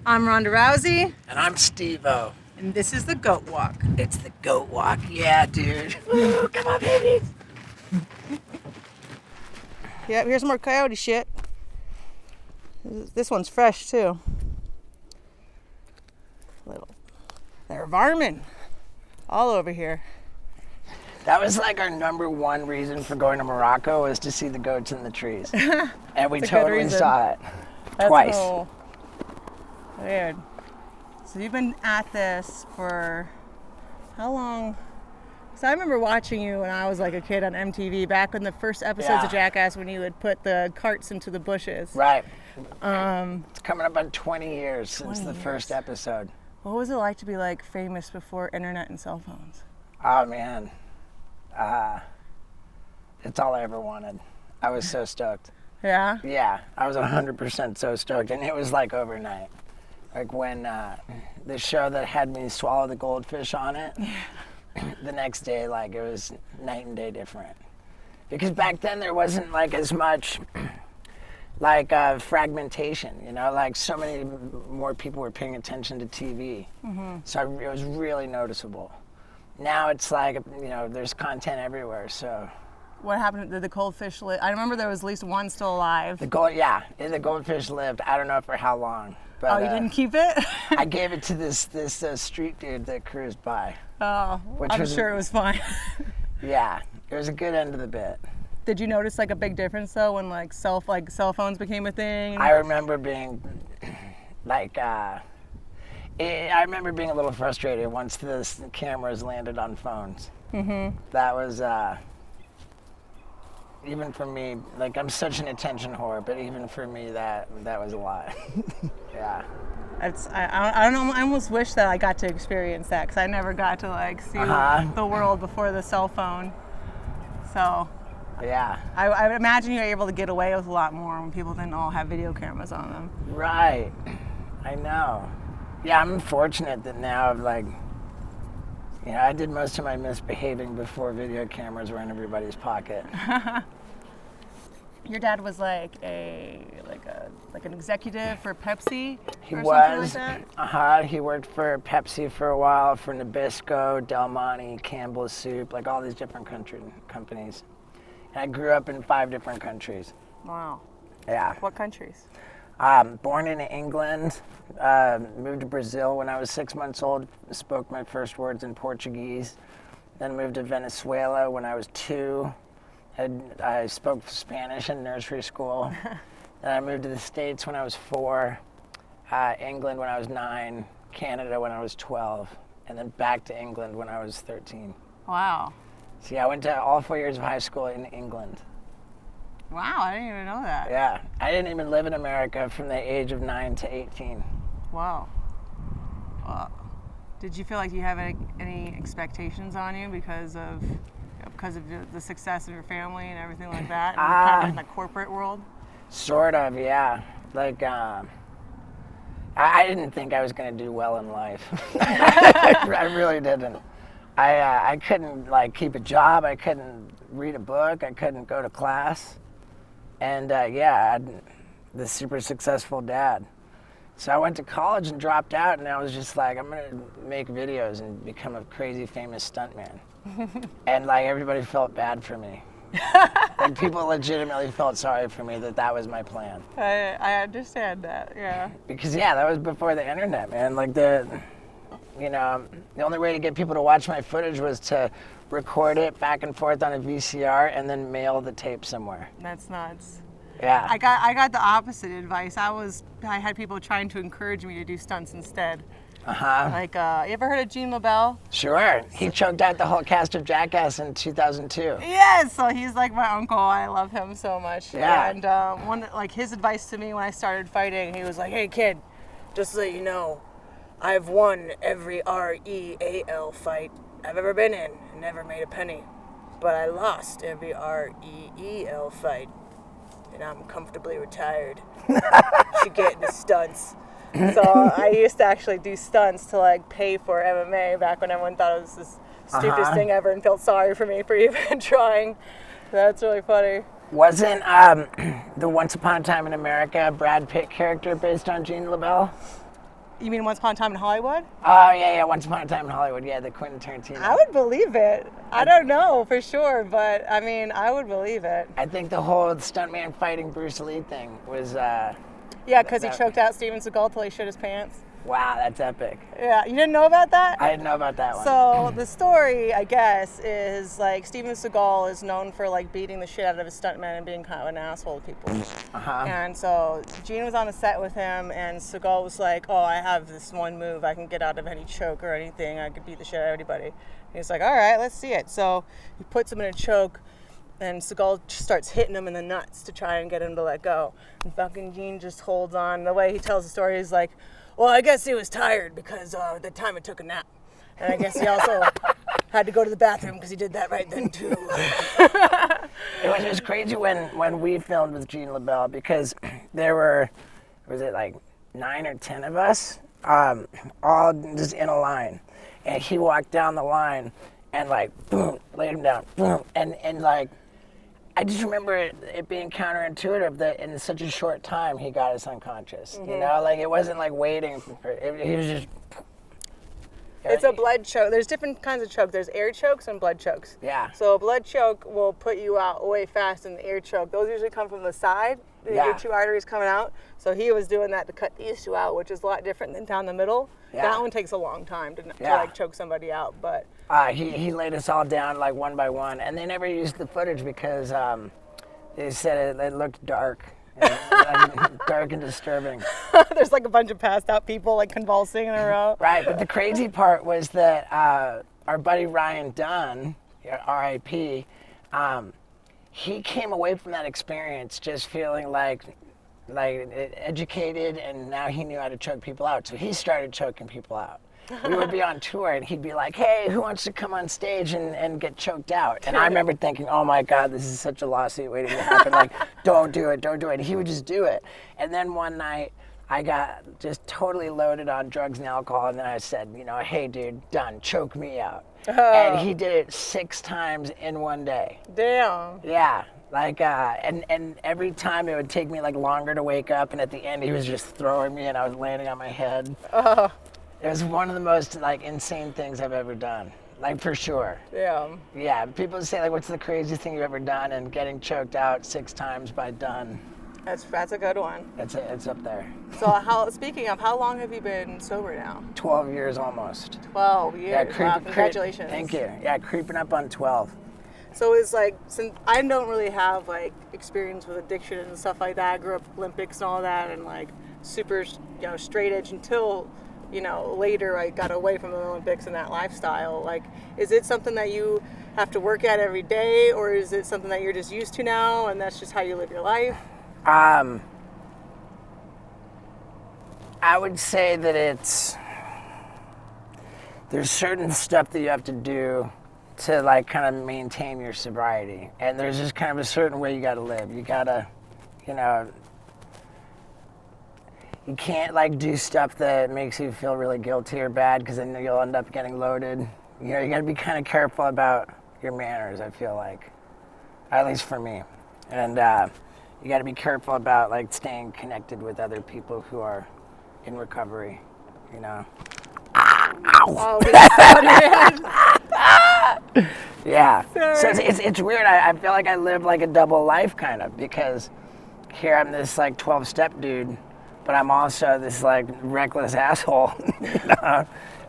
I'm Ronda Rousey. And I'm SteveO. And this is the Goat Walk. It's the Goat Walk. Yeah, dude. Woo, come on, baby. Yep, here's more coyote shit. This one's fresh, too. There are varmint all over here. That was like our number one reason for going to Morocco, was to see the goats in the trees. And we totally saw it. That's twice. Cool. Weird. So you've been at this for how long? So I remember watching you when I was like a kid on MTV back in the first episodes of Jackass, when you would put the carts into the bushes. Right. It's coming up on 20 years since the first episode. What was it like to be like famous before internet and cell phones? Oh man. It's all I ever wanted. I was so stoked. Yeah? Yeah, I was 100% so stoked, and it was like overnight. Like when the show that had me swallow the goldfish on it, the next day, like, it was night and day different. Because back then there wasn't like as much like fragmentation, you know, like so many more people were paying attention to TV. So it was really noticeable. Now it's like, you know, there's content everywhere, so. What happened? Did the goldfish live? I remember there was at least one still alive. The goldfish lived. I don't know for how long. But, you didn't keep it? I gave it to this street dude that cruised by. Oh, I'm sure it was fine. Yeah, it was a good end of the bit. Did you notice like a big difference though when like cell phones became a thing? I remember being like, I remember being a little frustrated once the cameras landed on phones. That was, even for me, like, I'm such an attention whore, but even for me, that was a lot. Yeah. I don't know. I almost wish that I got to experience that, because I never got to like see the world before the cell phone. So. Yeah. I would imagine you're able to get away with a lot more when people didn't all have video cameras on them. Right. I know. Yeah, I'm fortunate that now I've like, you know, I did most of my misbehaving before video cameras were in everybody's pocket. Your dad was like an executive for Pepsi. He or was. Something like that? He worked for Pepsi for a while, for Nabisco, Del Monte, Campbell's Soup, like all these different companies. And I grew up in 5 different countries. Wow. Yeah. What countries? Born in England, moved to Brazil when I was 6 months old, spoke my first words in Portuguese. Then moved to Venezuela when I was 2. I spoke Spanish in nursery school. Then I moved to the States when I was 4, England when I was 9, Canada when I was 12, and then back to England when I was 13. Wow. So yeah, I went to all 4 years of high school in England. Wow, I didn't even know that. Yeah, I didn't even live in America from the age of 9 to 18. Wow. Did you feel like you have any expectations on you because of the success of your family and everything like that, and kind of in the corporate world? Sort of, yeah. Like, I didn't think I was going to do well in life. I really didn't. I couldn't like keep a job. I couldn't read a book. I couldn't go to class. And the super successful dad. So I went to college and dropped out, and I was just like, I'm gonna make videos and become a crazy famous stuntman. And like everybody felt bad for me. Like people legitimately felt sorry for me that was my plan. I understand that, yeah. Because that was before the internet, man. Like the only way to get people to watch my footage was to record it back and forth on a VCR and then mail the tape somewhere. That's nuts. Yeah. I got the opposite advice. I had people trying to encourage me to do stunts instead. Like, you ever heard of Gene LeBell? Sure. He choked out the whole cast of Jackass in 2002. Yes, so he's like my uncle. I love him so much. Yeah. And his advice to me when I started fighting, he was like, "Hey kid, just so you know, I've won every REAL fight I've ever been in and never made a penny. But I lost every REEL fight, and I'm comfortably retired to get into stunts." So I used to actually do stunts to like pay for MMA back when everyone thought it was the stupidest thing ever and felt sorry for me for even trying. That's really funny. Wasn't the Once Upon a Time in America Brad Pitt character based on Gene LeBell? You mean Once Upon a Time in Hollywood? Oh, yeah, Once Upon a Time in Hollywood. Yeah, the Quentin Tarantino. I would believe it. I don't know for sure, but I mean, I would believe it. I think the whole stuntman fighting Bruce Lee thing was... yeah, because he choked out Steven Seagal till he shit his pants. Wow, that's epic. Yeah, you didn't know about that? I didn't know about that one. So the story, I guess, is like Steven Seagal is known for like beating the shit out of his stuntmen and being kind of an asshole to people. And so Gene was on the set with him, and Seagal was like, "Oh, I have this one move. I can get out of any choke or anything. I could beat the shit out of anybody." And he's like, "All right, let's see it." So he puts him in a choke, and Seagal starts hitting him in the nuts to try and get him to let go. And fucking Gene just holds on. The way he tells the story is like, "Well, I guess he was tired because at the time it took a nap. And I guess he also had to go to the bathroom because he did that right then too." It was crazy when we filmed with Gene LeBell because there were, was it like 9 or 10 of us, all just in a line. And he walked down the line and like, boom, laid him down, boom. And like, I just remember it being counterintuitive that in such a short time he got us unconscious. You know, like it wasn't like waiting for it. He was just. It's a blood choke. There's different kinds of choke. There's air chokes and blood chokes. Yeah. So a blood choke will put you out way fast, and the air choke, those usually come from the side. Your two arteries coming out. So he was doing that to cut these two out, which is a lot different than down the middle. Yeah. That one takes a long time to like choke somebody out, but. He laid us all down like one by one, and they never used the footage because they said it looked dark. Dark and disturbing. There's like a bunch of passed out people like convulsing in a row. Right, but the crazy part was that our buddy Ryan Dunn, R.I.P., he came away from that experience just feeling like educated, and now he knew how to choke people out. So he started choking people out. We would be on tour and he'd be like, "Hey, who wants to come on stage and get choked out?" And I remember thinking, "Oh my God, this is such a lawsuit waiting to happen. Like, don't do it. And he would just do it. And then one night I got just totally loaded on drugs and alcohol, and then I said, "Hey dude, done, choke me out." And he did it 6 times in one day. Damn. Yeah. Like, and every time it would take me like longer to wake up, and at the end he was just throwing me and I was landing on my head. It was one of the most like insane things I've ever done, like for sure. Yeah. Yeah. People say like, "What's the craziest thing you've ever done?" And getting choked out 6 times by Dunn. That's a good one. It's up there. So speaking of, how long have you been sober now? 12 years almost. 12 years. Yeah, wow, congratulations. Thank you. Yeah, creeping up on 12. So it's like, since I don't really have like experience with addiction and stuff like that. I grew up Olympics and all that, and like super, straight edge until. Later I got away from the Olympics and that lifestyle. Like, is it something that you have to work at every day, or is it something that you're just used to now and that's just how you live your life? I would say that there's certain stuff that you have to do to like kind of maintain your sobriety, and there's just kind of a certain way you got to live. You gotta, you can't like do stuff that makes you feel really guilty or bad, because then you'll end up getting loaded. You got to be kind of careful about your manners, I feel like, at least for me. And you got to be careful about like staying connected with other people who are in recovery. Oh, yeah. So it's weird. I feel like I live like a double life kind of, because here I'm this like 12-step dude, but I'm also this like reckless asshole,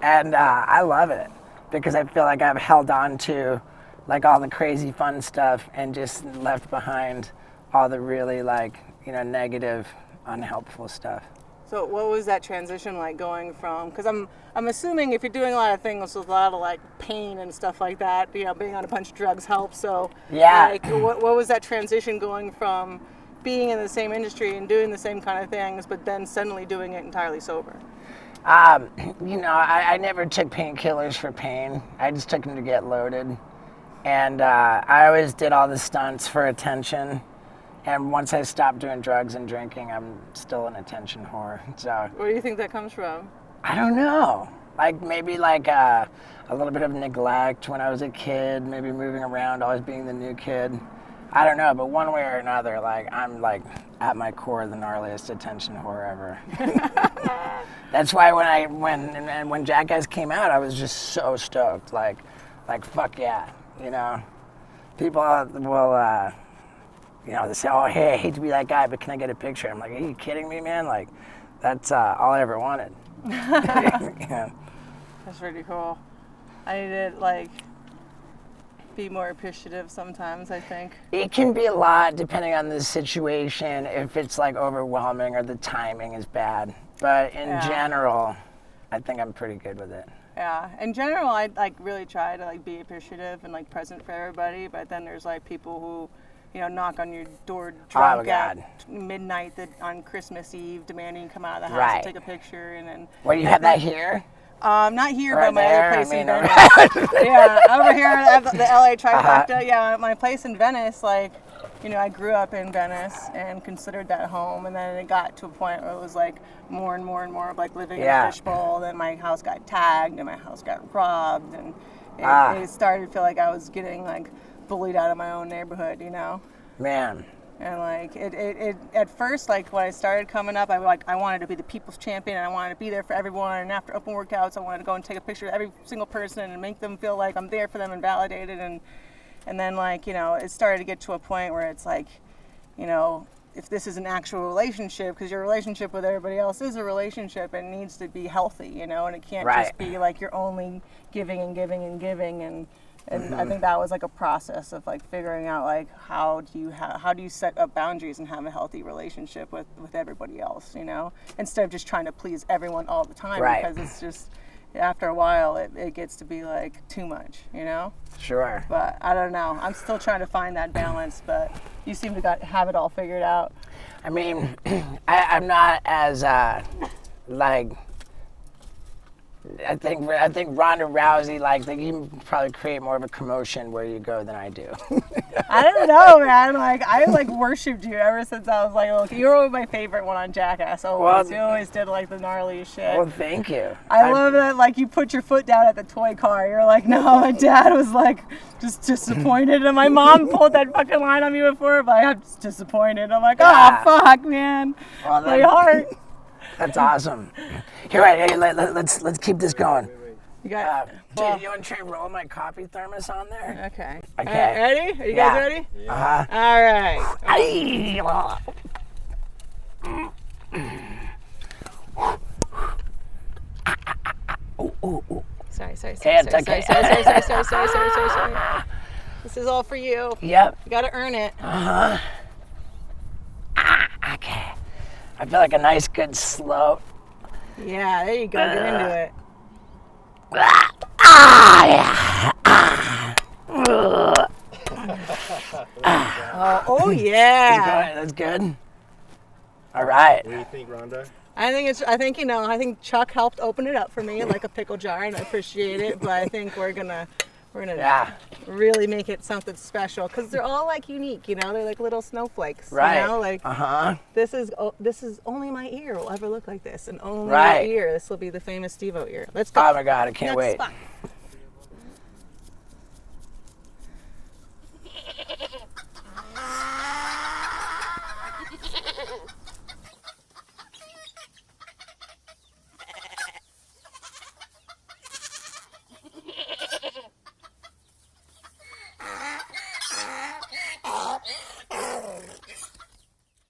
and I love it because I feel like I've held on to like all the crazy fun stuff and just left behind all the really like, negative, unhelpful stuff. So what was that transition like going from, because I'm assuming if you're doing a lot of things with a lot of like pain and stuff like that, being on a bunch of drugs helps. So yeah, like what was that transition going from being in the same industry and doing the same kind of things, but then suddenly doing it entirely sober? I never took painkillers for pain. I just took them to get loaded. And I always did all the stunts for attention. And once I stopped doing drugs and drinking, I'm still an attention whore. So where do you think that comes from? I don't know. Like maybe like a little bit of neglect when I was a kid, maybe moving around, always being the new kid. I don't know, but one way or another, like I'm like at my core the gnarliest attention whore ever. That's why when Jackass came out, I was just so stoked. Like fuck yeah, you know. People will, you know, they say, oh hey, I hate to be that guy, but can I get a picture? I'm like, are you kidding me, man? Like, that's all I ever wanted. Yeah. That's pretty cool. I need to like be more appreciative sometimes, I think. It can be a lot depending on the situation, if it's like overwhelming or the timing is bad. But in general, I think I'm pretty good with it. Yeah, in general, I like really try to like be appreciative and like present for everybody. But then there's like people who, you know, knock on your door drunk at midnight on Christmas Eve, demanding you come out of the house and take a picture, and then. Well, you have that here? Not here, but my other place in Venice. Yeah, over here at the LA trifecta. Yeah, my place in Venice, like, you know, I grew up in Venice and considered that home, and then it got to a point where it was like more and more and more of like living in a fishbowl. Then my house got tagged and my house got robbed, and it started to feel like I was getting like bullied out of my own neighborhood, you know. Man. And like it at first, like when I started coming up, I wanted to be the people's champion, and I wanted to be there for everyone. And after open workouts, I wanted to go and take a picture of every single person and make them feel like I'm there for them and validated. And then like, you know, it started to get to a point where it's like, you know, if this is an actual relationship, because your relationship with everybody else is a relationship, and needs to be healthy, you know, and it can't just be like you're only giving and giving and giving and. And I think that was like a process of like figuring out like how do you set up boundaries and have a healthy relationship with everybody else, you know, instead of just trying to please everyone all the time, because it's just after a while it gets to be like too much, you know. Sure. But I don't know. I'm still trying to find that balance, but you seem to have it all figured out. I mean, I'm not as like. I think Ronda Rousey, like, you probably create more of a commotion where you go than I do. I don't know, man. Like, I worshipped you ever since I was like, look, you were my favorite one on Jackass. Always. You always did like the gnarly shit. Well, thank you. I love that. Like, you put your foot down at the toy car. You're like, no, my dad was like just disappointed, and my mom pulled that fucking line on me before, but I'm just disappointed. I'm like, oh fuck, man. Well, my heart. That's awesome. Here, right, let's keep this going. You got. You want to try and roll my coffee thermos on there? Okay. Ready? Are you guys ready? Yeah. All right. Sorry. This is all for you. Yep. You got to earn it. Okay. I feel like a nice, good slow. Yeah, there you go. Get into it. Oh yeah. That's good. All right. What do you think, Ronda? I think Chuck helped open it up for me like a pickle jar, and I appreciate it. But I think we're gonna really make it something special, because they're all like unique, you know. They're like little snowflakes, right? You know, like this is only my ear will ever look like this, and only my ear. This will be the famous SteveO ear. Let's go. Oh my God, I can't wait. Spot.